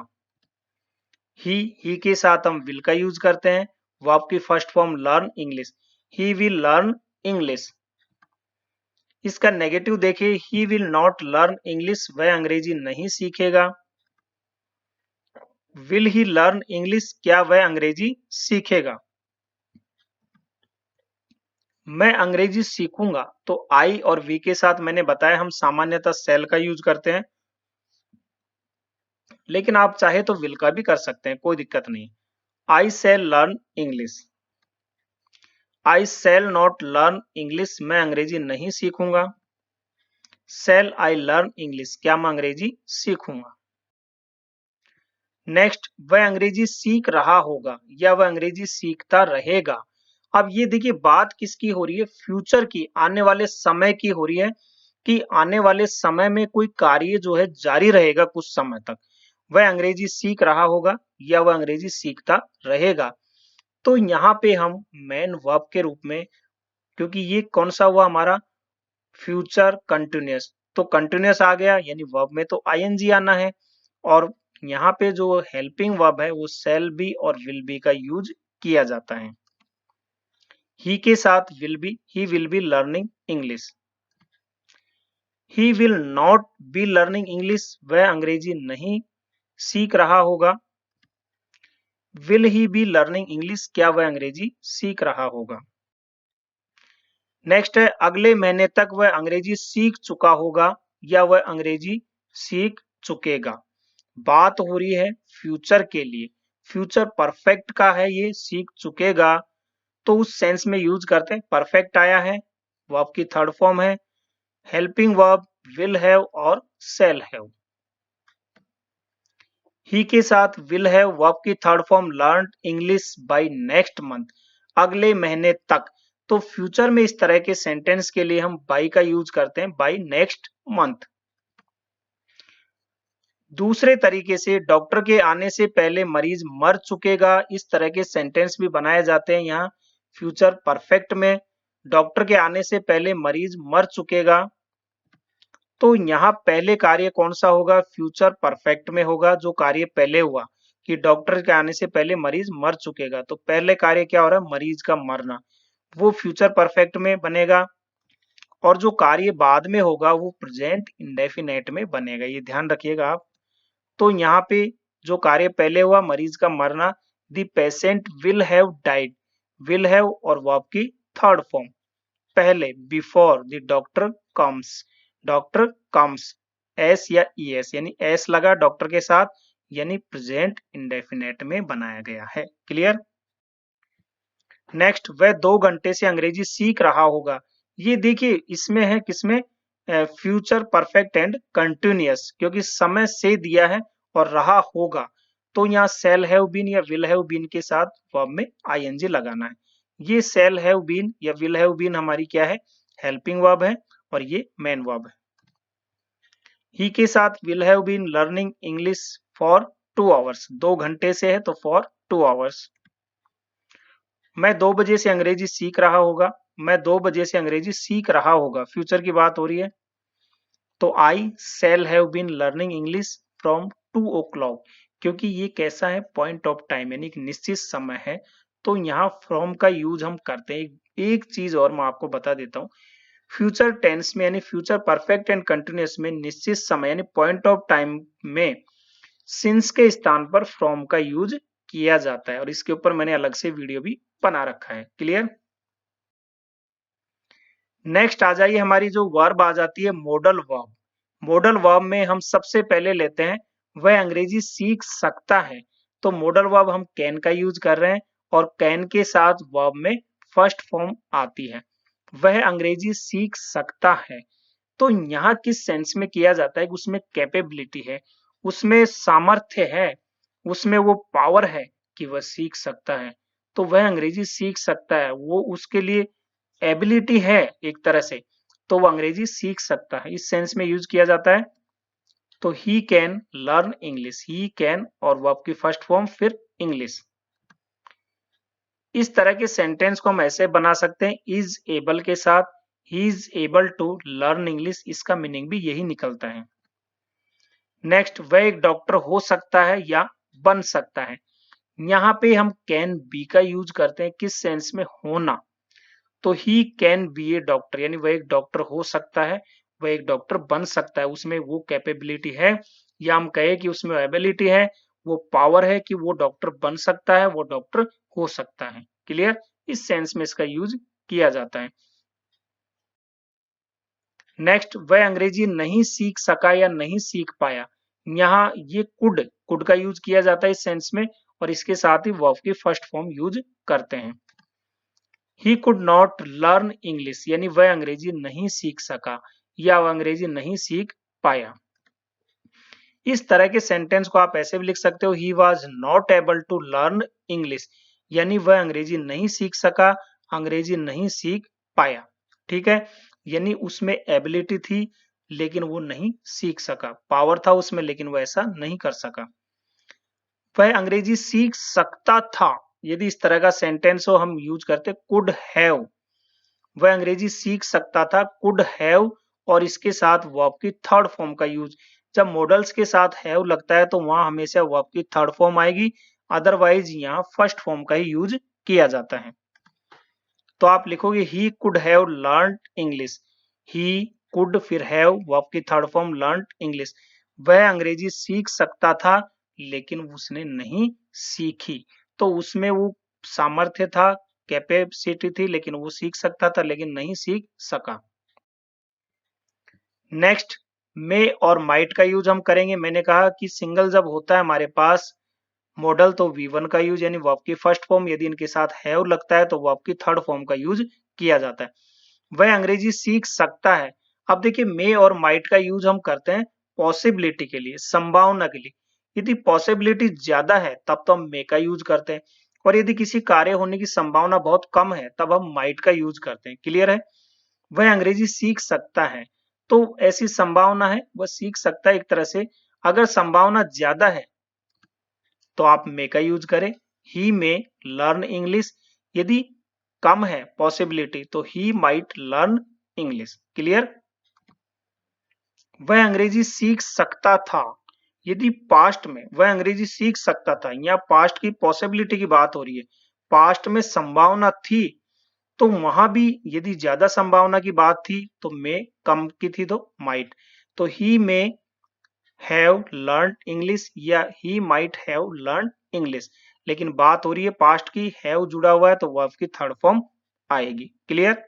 ही के साथ हम विल का यूज करते हैं, वर्ब की first form learn English, he will learn English. इसका नेगेटिव देखिए, he will not learn English, वह अंग्रेजी नहीं सीखेगा। विल ही लर्न इंग्लिश, क्या वह अंग्रेजी सीखेगा? मैं अंग्रेजी सीखूंगा, तो आई और वी के साथ मैंने बताया हम सामान्यतः सेल का यूज करते हैं, लेकिन आप चाहे तो विल का भी कर सकते हैं, कोई दिक्कत नहीं। I shall learn English, I shall not learn English, मैं अंग्रेजी नहीं सीखूंगा। शैल आई लर्न इंग्लिश, क्या मैं अंग्रेजी सीखूंगा? नेक्स्ट, वह अंग्रेजी सीख रहा होगा या वह अंग्रेजी सीखता रहेगा। अब ये देखिए बात किसकी हो रही है, फ्यूचर की, आने वाले समय की हो रही है कि आने वाले समय में कोई कार्य जो है जारी रहेगा कुछ समय तक। वह अंग्रेजी सीख रहा होगा या वह अंग्रेजी सीखता रहेगा। तो यहाँ पे हम मेन वर्ब के रूप में, क्योंकि ये कौन सा हुआ हमारा फ्यूचर कंटिन्यूअस, तो कंटिन्यूअस आ गया यानी वर्ब में तो आईएनजी आना है। और यहाँ पे जो हेल्पिंग वर्ब है वो शैल बी और विल बी का यूज किया जाता है। ही के साथ will be, he will be learning English. He will not be learning English, वह अंग्रेजी नहीं सीख रहा होगा। Will he be learning English, क्या वह अंग्रेजी सीख रहा होगा? नेक्स्ट है, अगले महीने तक वह अंग्रेजी सीख चुका होगा या वह अंग्रेजी सीख चुकेगा। बात हो रही है फ्यूचर के लिए, फ्यूचर परफेक्ट का है, ये सीख चुकेगा तो उस सेंस में यूज करते हैं। परफेक्ट आया है, वर्ब की थर्ड फॉर्म है, हेल्पिंग वर्ब विल हैव और शैल हैव। ही के साथ विल हैव, वर्ब की third form learn English by next month, अगले महीने तक। तो फ्यूचर में इस तरह के सेंटेंस के लिए हम बाय का यूज करते हैं, बाय नेक्स्ट मंथ। दूसरे तरीके से डॉक्टर के आने से पहले मरीज मर चुकेगा, इस तरह के सेंटेंस भी बनाए जाते हैं। यहाँ फ्यूचर परफेक्ट में डॉक्टर के आने से पहले मरीज मर चुकेगा, तो यहाँ पहले कार्य कौन सा होगा, फ्यूचर परफेक्ट में होगा जो कार्य पहले हुआ कि डॉक्टर के आने से पहले मरीज मर चुकेगा। तो पहले कार्य क्या हो रहा है, मरीज का मरना, वो फ्यूचर परफेक्ट में बनेगा। और जो कार्य बाद में होगा वो प्रेजेंट इंडेफिनेट में बनेगा, ये ध्यान रखिएगा आप। तो यहाँ पे जो कार्य पहले हुआ मरीज का मरना, the patient will have died, will have और वर्ब की थर्ड फॉर्म पहले before the doctor comes, doctor comes, S या ई एस यानी एस लगा डॉक्टर के साथ, यानी प्रेजेंट इंडेफिनेट में बनाया गया है। क्लियर? नेक्स्ट, वह 2 घंटे से अंग्रेजी सीख रहा होगा, ये देखिए इसमें है किसमें, फ्यूचर परफेक्ट एंड कंटिन्यूअस, क्योंकि समय से दिया है और रहा होगा, तो यहाँ शैल हैव बीन या विल हैव बीन के साथ वर्ब में आईएनजी लगाना है। ये शैल हैव बीन या विल हैव बीन हमारी क्या है, हेल्पिंग वर्ब है और ये मेन वर्ब है। ही के साथ will have been learning English for 2 hours, 2 घंटे से है तो फॉर 2 आवर्स। मैं 2 बजे से अंग्रेजी सीख रहा होगा, मैं 2 बजे से अंग्रेजी सीख रहा होगा, फ्यूचर की बात हो रही है, तो I shall have been learning English from 2 o'clock, क्योंकि ये कैसा है, पॉइंट ऑफ टाइम यानी एक निश्चित समय है, तो यहाँ फ्रॉम का यूज हम करते हैं। एक चीज और मैं आपको बता देता हूँ, फ्यूचर टेंस में यानी फ्यूचर परफेक्ट एंड कंटिन्यूअस में निश्चित समय यानी पॉइंट ऑफ टाइम में सिंस के स्थान पर फ्रॉम का यूज किया जाता है, और इसके ऊपर मैंने अलग से वीडियो भी बना रखा है। क्लियर? नेक्स्ट आ जाइए, हमारी जो वर्ब आ जाती है मॉडल वर्ब। मॉडल वर्ब में हम सबसे पहले लेते हैं वह अंग्रेजी सीख सकता है, तो मॉडल वर्ब हम कैन का यूज कर रहे हैं और कैन के साथ वर्ब में फर्स्ट फॉर्म आती है, वह अंग्रेजी सीख सकता है। तो यहाँ किस सेंस में किया जाता है कि उसमें कैपेबिलिटी है, उसमें सामर्थ्य है, उसमें वो पावर है कि वह सीख सकता है, तो वह अंग्रेजी सीख सकता है, वो उसके लिए एबिलिटी है एक तरह से, तो वो अंग्रेजी सीख सकता है, इस सेंस में यूज किया जाता है। तो he can learn English, he can और वर्ब की फर्स्ट फॉर्म फिर इंग्लिश। इस तरह के सेंटेंस को हम ऐसे बना सकते हैं, इज एबल के साथ he is able to learn English, इसका मीनिंग भी यही निकलता है। नेक्स्ट, वह एक डॉक्टर हो सकता है या बन सकता है, यहाँ पे हम कैन बी का यूज करते हैं, किस सेंस में, होना, तो he can be A doctor यानी वह एक डॉक्टर हो सकता है, वह एक डॉक्टर बन सकता है, उसमें वो कैपेबिलिटी है, या हम कहे कि उसमें एबिलिटी है, वो पावर है कि वो डॉक्टर बन सकता है, वो डॉक्टर हो सकता है। क्लियर? इस सेंस में इसका यूज किया जाता है। नेक्स्ट, वह अंग्रेजी नहीं सीख सका या नहीं सीख पाया। यहाँ ये कुड का यूज किया जाता है इस सेंस में, और इसके साथ ही वर्ब की फर्स्ट फॉर्म यूज करते हैं। He could not learn English, यानी वह अंग्रेजी नहीं सीख सका या वह अंग्रेजी नहीं सीख पाया। इस तरह के सेंटेंस को आप ऐसे भी लिख सकते हो, he was not able to learn English, यानी वह अंग्रेजी नहीं सीख सका, अंग्रेजी नहीं सीख पाया। ठीक है, यानी उसमें एबिलिटी थी लेकिन वो नहीं सीख सका, पावर था उसमें लेकिन वो ऐसा नहीं कर सका। वह अंग्रेजी सीख सकता था, यदि इस तरह का सेंटेंस हो हम यूज करते कुड हैव। वह अंग्रेजी सीख सकता था, कुड हैव, और इसके साथ वर्ब की थर्ड फॉर्म का यूज। जब मॉडल्स के साथ हैव लगता है तो वहां हमेशा वर्ब की थर्ड फॉर्म आएगी, अदरवाइज यहाँ फर्स्ट फॉर्म का ही यूज किया जाता है। तो आप लिखोगे he could have learn English, he could फिर हैव वर्ब की थर्ड फॉर्म लर्न इंग्लिश। वह अंग्रेजी सीख सकता था लेकिन उसने नहीं सीखी, तो उसमें वो सामर्थ्य था, कैपेसिटी थी, लेकिन वो सीख सकता था लेकिन नहीं सीख सका। नेक्स्ट, मे और माइट का यूज हम करेंगे। मैंने कहा कि सिंगल जब होता है हमारे पास मॉडल तो V1 का यूज यानी वर्ब की फर्स्ट फॉर्म, यदि इनके साथ हैव लगता है तो वर्ब की थर्ड फॉर्म का यूज किया जाता है। वह अंग्रेजी सीख सकता है। अब देखिए मे और माइट का यूज हम करते हैं पॉसिबिलिटी के लिए, संभावना के लिए। यदि पॉसिबिलिटी ज्यादा है तब तो हम मे का यूज करते हैं, और यदि किसी कार्य होने की संभावना बहुत कम है तब हम माइट का यूज करते हैं। क्लियर है? वह अंग्रेजी सीख सकता है, तो ऐसी संभावना है, वह सीख सकता है एक तरह से। अगर संभावना ज्यादा है तो आप मे का यूज करें, ही मे लर्न इंग्लिश। यदि कम है पॉसिबिलिटी तो he might learn English. Clear? वह अंग्रेजी सीख सकता था, यदि पास्ट में वह अंग्रेजी सीख सकता था, यहाँ पास्ट की पॉसिबिलिटी की बात हो रही है, पास्ट में संभावना थी, तो वहां भी यदि ज्यादा संभावना की बात थी तो मे, कम की थी तो माइट। तो ही मे हैव लर्न इंग्लिश या he might have learn English, लेकिन बात हो रही है पास्ट की, हैव जुड़ा हुआ है तो वर्ब की थर्ड फॉर्म आएगी। क्लियर?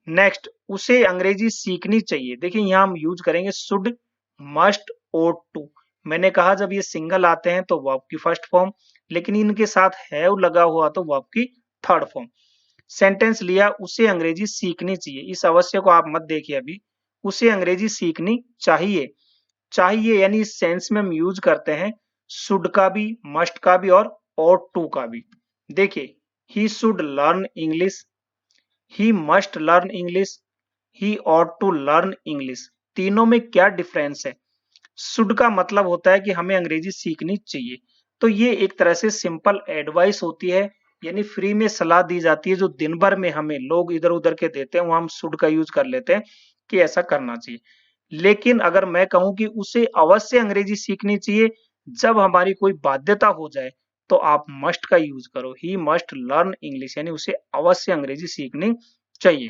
नेक्स्ट, उसे अंग्रेजी सीखनी चाहिए। देखिए यहाँ हम यूज करेंगे शुड, मस्ट, ought टू। मैंने कहा जब ये सिंगल आते हैं तो वर्ब की फर्स्ट फॉर्म, लेकिन इनके साथ हैव लगा हुआ तो वर्ब की थर्ड फॉर्म। सेंटेंस लिया, उसे अंग्रेजी सीखनी चाहिए, इस अवश्य को आप मत देखिए अभी। उसे अंग्रेजी सीखनी चाहिए, चाहिए यानी इस सेंस में हम यूज करते हैं शुड का भी, मस्ट का भी और ought टू का भी। देखिए, he should learn English, he must learn English, he ought to learn English. तीनों में क्या डिफरेंस है? शुड का मतलब होता है कि हमें अंग्रेजी सीखनी चाहिए, तो ये एक तरह से सिंपल एडवाइस होती है, यानी फ्री में सलाह दी जाती है जो दिन भर में हमें लोग इधर उधर के देते हैं, वो हम शुड का यूज कर लेते हैं कि ऐसा करना चाहिए। लेकिन अगर मैं कहूं कि उसे अवश्य अंग्रेजी सीखनी चाहिए, जब हमारी कोई बाध्यता हो जाए, तो आप मस्ट का यूज करो, ही मस्ट लर्न इंग्लिश, यानी उसे अवश्य अंग्रेजी सीखनी चाहिए।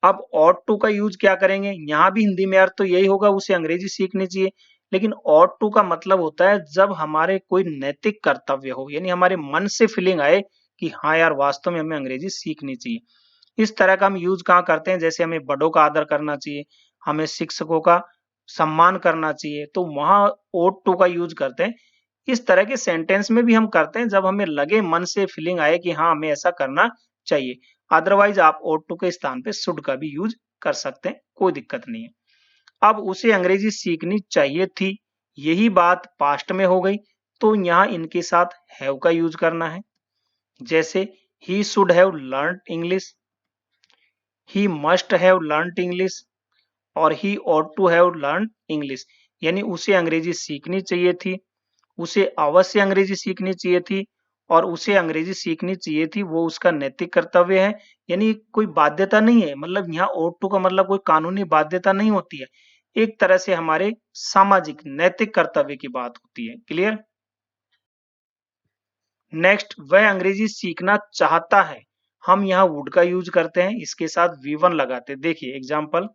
अब ought टू का यूज क्या करेंगे? यहाँ भी हिंदी में अर्थ तो यही होगा, उसे अंग्रेजी सीखनी चाहिए, लेकिन ought टू का मतलब होता है जब हमारे कोई नैतिक कर्तव्य हो, यानी हमारे मन से फीलिंग आए कि हाँ यार वास्तव में हमें अंग्रेजी सीखनी चाहिए। इस तरह का हम यूज कहाँ करते हैं? जैसे हमें बड़ों का आदर करना चाहिए, हमें शिक्षकों का सम्मान करना चाहिए, तो वहां ought टू का यूज करते हैं। इस तरह के सेंटेंस में भी हम करते हैं जब हमें लगे, मन से फीलिंग आए कि हाँ हमें ऐसा करना चाहिए। अदरवाइज आप ought टू के स्थान पे शुड का भी यूज कर सकते हैं, कोई दिक्कत नहीं है। अब उसे अंग्रेजी सीखनी चाहिए थी, यही बात पास्ट में हो गई, तो यहाँ इनके साथ हैव का यूज करना है। जैसे he should have learn English, he must have learn English, और he ought to have learn English, यानी उसे अंग्रेजी सीखनी चाहिए थी, उसे अवश्य अंग्रेजी सीखनी चाहिए थी, और उसे अंग्रेजी सीखनी चाहिए थी वो उसका नैतिक कर्तव्य है, यानी कोई बाध्यता नहीं है। मतलब यहाँ ought टू का मतलब कोई कानूनी बाध्यता नहीं होती है, एक तरह से हमारे सामाजिक नैतिक कर्तव्य की बात होती है। क्लियर? नेक्स्ट, वह अंग्रेजी सीखना चाहता है। हम यहाँ वुड का यूज करते हैं, इसके साथ V1 लगाते हैं। देखिए example,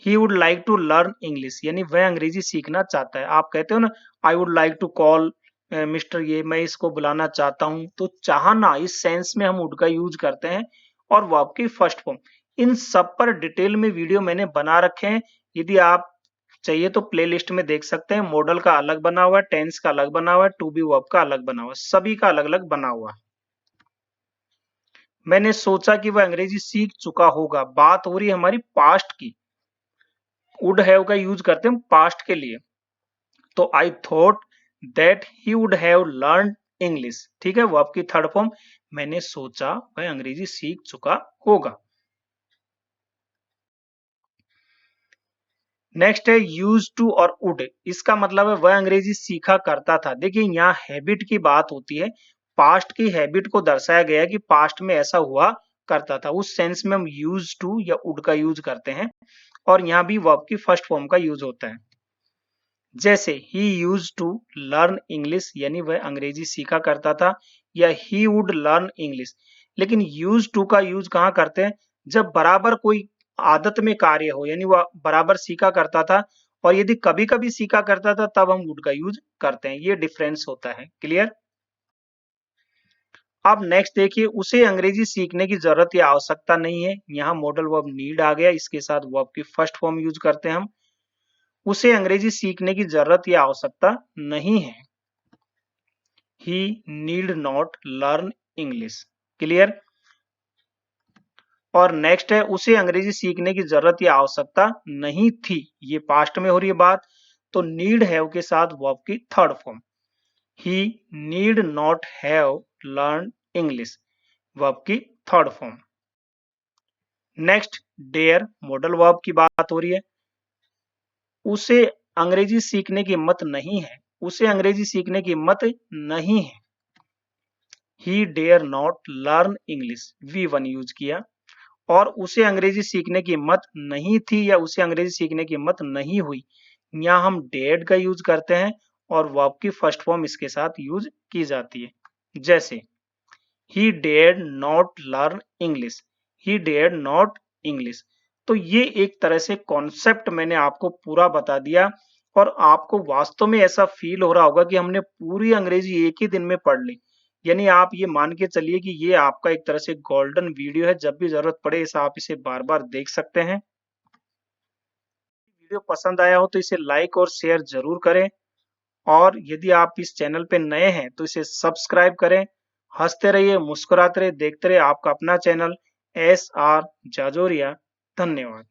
he would like to learn English, यानी वह अंग्रेजी सीखना चाहता है। आप कहते हो ना I would like to call mister, ये मैं इसको बुलाना चाहता हूं, तो चाहना इस सेंस में हम वुड का यूज करते हैं। और वर्ब की फर्स्ट फॉर्म, इन सब पर डिटेल में वीडियो मैंने बना रखे हैं, यदि आप चाहिए तो प्लेलिस्ट में देख सकते हैं। मॉडल का अलग बना हुआ है, टेंस का अलग बना हुआ है, टू बी वर्ब का अलग बना हुआ है, सभी का अलग अलग बना हुआ है। मैंने सोचा कि वह अंग्रेजी सीख चुका होगा, बात हो रही है हमारी पास्ट की। वुड हैव का यूज करते हैं पास्ट के लिए, तो I thought that he would have learn English. ठीक है, वर्ब की थर्ड फॉर्म, मैंने सोचा वह अंग्रेजी सीख चुका होगा। नेक्स्ट है यूज टू और वुड, इसका मतलब है वह अंग्रेजी सीखा करता था। देखिए यहाँ हैबिट की बात होती है, पास्ट की हैबिट को दर्शाया गया है कि पास्ट में ऐसा हुआ करता था, उस सेंस में हम यूज टू या वुड का यूज करते हैं। और यहाँ भी वर्ब की फर्स्ट फॉर्म का यूज होता है। जैसे ही यूज टू लर्न इंग्लिश, यानी वह अंग्रेजी सीखा करता था, या ही वुड लर्न इंग्लिश। लेकिन यूज टू का यूज कहाँ करते हैं, जब बराबर कोई आदत में कार्य हो, यानी वह बराबर सीखा करता था, और यदि कभी कभी सीखा करता था तब हम वुड का यूज करते हैं। ये डिफरेंस होता है। क्लियर। अब नेक्स्ट देखिए, उसे अंग्रेजी सीखने की जरूरत या आवश्यकता नहीं है। यहाँ मॉडल वर्ब नीड आ गया, इसके साथ वर्ब की फर्स्ट फॉर्म यूज करते हैं हम। उसे अंग्रेजी सीखने की जरूरत या आवश्यकता नहीं है। He need not learn English. Clear. और नेक्स्ट है, उसे अंग्रेजी सीखने की जरूरत या आवश्यकता नहीं थी, ये पास्ट में हो रही है बात, तो नीड हैव के साथ वर्ब की third form, he need not have learn English, verb की third form. Next dare, modal verb की बात हो रही है। उसे अंग्रेजी सीखने की हिम्मत नहीं है, उसे अंग्रेजी सीखने की हिम्मत नहीं है। He dare not learn English, V1 use किया। और उसे अंग्रेजी सीखने की हिम्मत नहीं थी या उसे अंग्रेजी सीखने की हिम्मत नहीं हुई, यहाँ हम डेड का यूज करते हैं और वर्ब की फर्स्ट फॉर्म इसके साथ यूज की जाती है। जैसे ही डेड नॉट लर्न इंग्लिश, ही डेड नॉट इंग्लिश। तो ये एक तरह से कॉन्सेप्ट मैंने आपको पूरा बता दिया, और आपको वास्तव में ऐसा फील हो रहा होगा कि हमने पूरी अंग्रेजी एक ही दिन में पढ़ ली। यानी आप ये मान के चलिए कि ये आपका एक तरह से गोल्डन वीडियो है, जब भी जरूरत पड़े इसे आप इसे बार बार देख सकते हैं। वीडियो पसंद आया हो तो इसे लाइक और शेयर जरूर करें, और यदि आप इस चैनल पे नए हैं तो इसे सब्सक्राइब करें। हंसते रहिए, मुस्कुराते रहिए, देखते रहिए आपका अपना चैनल SR जाजोरिया। धन्यवाद।